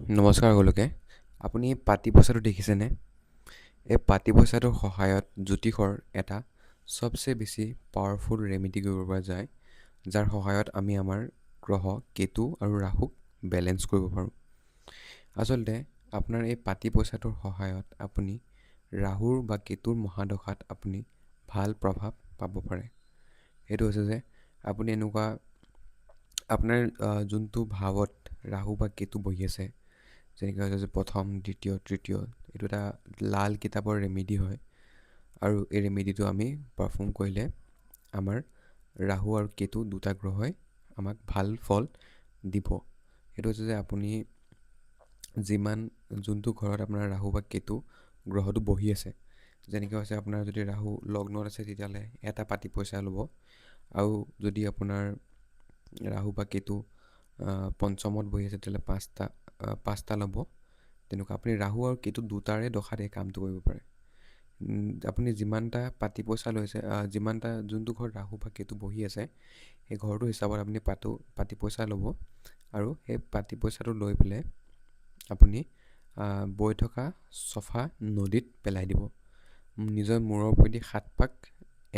নমস্কাৰ সকলোকে। আপুনি পাতি পইচাটো দেখিছেনে? এই পাতি পইচাটোৰ সহায়ত জ্যোতিষৰ এটা চবচে বেছি পাৱাৰফুল ৰেমেডি কৰিব পৰা যায়, যাৰ সহায়ত আমি আমাৰ গ্ৰহ কেতু আৰু ৰাহুক বেলেঞ্চ কৰিব পাৰোঁ। আচলতে আপোনাৰ এই পাতি পইচাটোৰ সহায়ত আপুনি ৰাহুৰ বা কেতুৰ মহাদশাত আপুনি ভাল প্ৰভাৱ পাব পাৰে। সেইটো হৈছে যে আপুনি এনেকুৱা আপোনাৰ যোনটো ভাৱত ৰাহু বা কেতু বহি আছে, যেনেকৈ হৈছে যে প্ৰথম, দ্বিতীয়, তৃতীয়, এইটো এটা লাল কিতাপৰ ৰেমেডি হয়। আৰু এই ৰেমেডিটো আমি পাৰফৰ্ম কৰিলে আমাৰ ৰাহু আৰু কেতু দুটা গ্ৰহই আমাক ভাল ফল দিব। সেইটো হৈছে যে আপুনি যিমান যোনটো ঘৰত আপোনাৰ ৰাহু বা কেতু গ্ৰহটো বহি আছে, যেনেকৈ হৈছে আপোনাৰ যদি ৰাহু লগ্নত আছে তেতিয়াহ'লে এটা পাতি পইচা ল'ব, আৰু যদি আপোনাৰ ৰাহু বা কেতু পঞ্চমত বহি আছে তেতিয়াহ'লে পাঁচটা ল'ব। তেনেকুৱা আপুনি ৰাহু আৰু কেতু দুটাৰে দশাত এই কামটো কৰিব পাৰে। আপুনি যিমানটা পাতি পইচা লৈছে, যিমানটা যোনটো ঘৰত ৰাহু বা কেতু বহি আছে সেই ঘৰটোৰ হিচাপত আপুনি পাতি পইচা ল'ব, আৰু সেই পাতি পইচাটো লৈ পেলাই আপুনি বৈ থকা চফা নদীত পেলাই দিব। নিজৰ মূৰৰ ওপৰেদি 7 পাক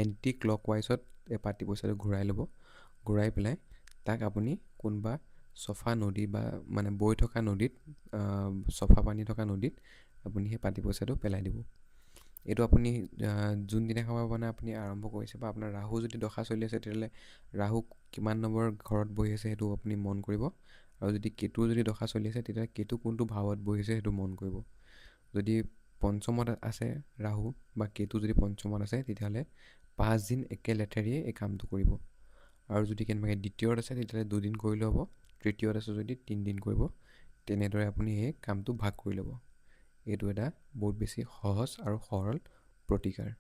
এণ্টি ক্লকৱাইজত এই পাতি পইচাটো ঘূৰাই ল'ব। ঘূৰাই পেলাই তাক আপুনি কোনোবা চফা নদী বা মানে বৈ থকা নদীত, চফা পানী থকা নদীত আপুনি সেই পাতি পইচাটো পেলাই দিব। এইটো আপুনি যোনদিনাখনৰ পৰা মানে আপুনি আৰম্ভ কৰিছে, বা আপোনাৰ ৰাহু যদি দশা চলি আছে তেতিয়াহ'লে ৰাহু কিমান নম্বৰ ঘৰত বহি আছে সেইটো আপুনি মন কৰিব, আৰু যদি কেতুৰ যদি দশা চলি আছে তেতিয়া কেতু কোনটো ভাৱত বহিছে সেইটো মন কৰিব। যদি পঞ্চমত আছে ৰাহু বা কেতু যদি পঞ্চমত আছে তেতিয়াহ'লে 5 দিন একে লেঠেৰিয়ে এই কামটো কৰিব। আৰু যদি কেনেবাকৈ দ্বিতীয়ত আছে তেতিয়াহ'লে 2 দিন কৰিলেও হ'ব, তৃতীয়ত আছে যদি 3 দিন কৰিব। তেনেদৰে আপুনি এই কামটো ভাগ কৰি ল'ব। এইটো এটা বহুত বেছি সহজ আৰু সৰল প্ৰতিকাৰ।